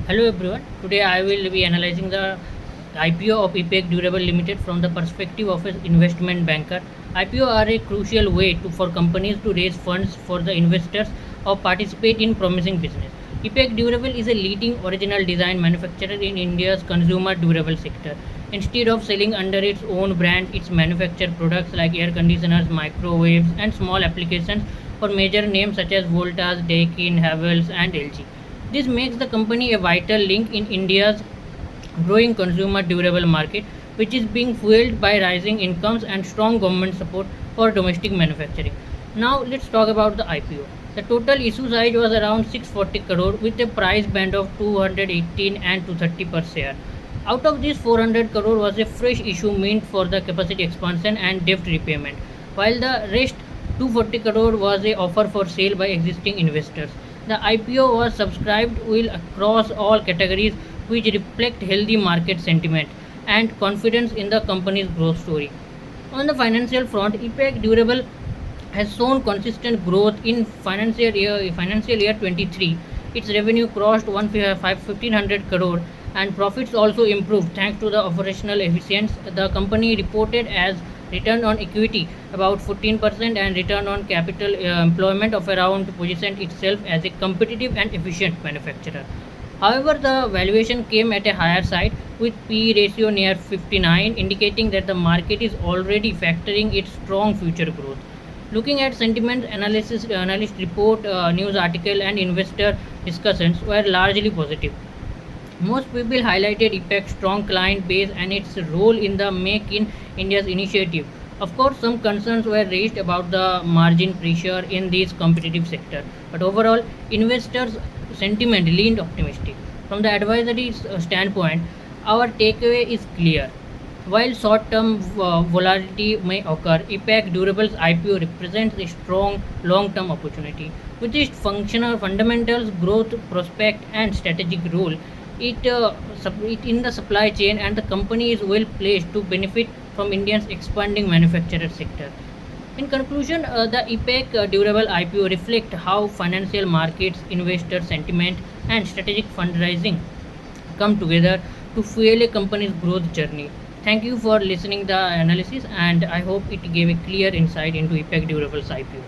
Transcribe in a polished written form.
Hello everyone. Today I will be analyzing the IPO of EPEC Durable Limited from the perspective of an investment banker. IPO are a crucial way for companies to raise funds for the investors or participate in promising business. EPEC Durable is a leading original design manufacturer in India's consumer durable sector. Instead of selling under its own brand, it manufactures products like air conditioners, microwaves, and small applications for major names such as Voltas, Daikin, Havells, and LG. This makes the company a vital link in India's growing consumer durable market, which is being fueled by rising incomes and strong government support for domestic manufacturing. Now, let's talk about the IPO. The total issue size was around 640 crore with a price band of 218 and 230 per share. Out of this, 400 crore was a fresh issue meant for the capacity expansion and debt repayment, while the rest 240 crore was a offer for sale by existing investors. The IPO was subscribed well across all categories, which reflect healthy market sentiment and confidence in the company's growth story. On the financial front, EPEC Durable has shown consistent growth in financial year 23. Its revenue crossed 1500 crore and profits also improved thanks to the operational efficiency. The company reported as return on equity about 14% and return on capital employment of around positioned itself as a competitive and efficient manufacturer. However, the valuation came at a higher side with P/E ratio near 59, indicating that the market is already factoring its strong future growth. Looking at sentiment analysis, analyst report, news article, and investor discussions were largely positive. Most people highlighted IPEC's strong client base and its role in the Make in India's initiative. Of course, some concerns were raised about the margin pressure in this competitive sector, but overall, investors' sentiment leaned optimistic. From the advisory standpoint, our takeaway is clear. While short-term volatility may occur, IPAC Durables IPO represents a strong long-term opportunity. With its functional fundamentals, growth prospect, and strategic role, it in the supply chain, and the company is well placed to benefit from India's expanding manufacturer sector. In conclusion, the IPEC Durable IPO reflect how financial markets, investor sentiment, and strategic fundraising come together to fuel a company's growth journey. Thank you for listening the analysis, and I hope it gave a clear insight into IPEC Durables IPO.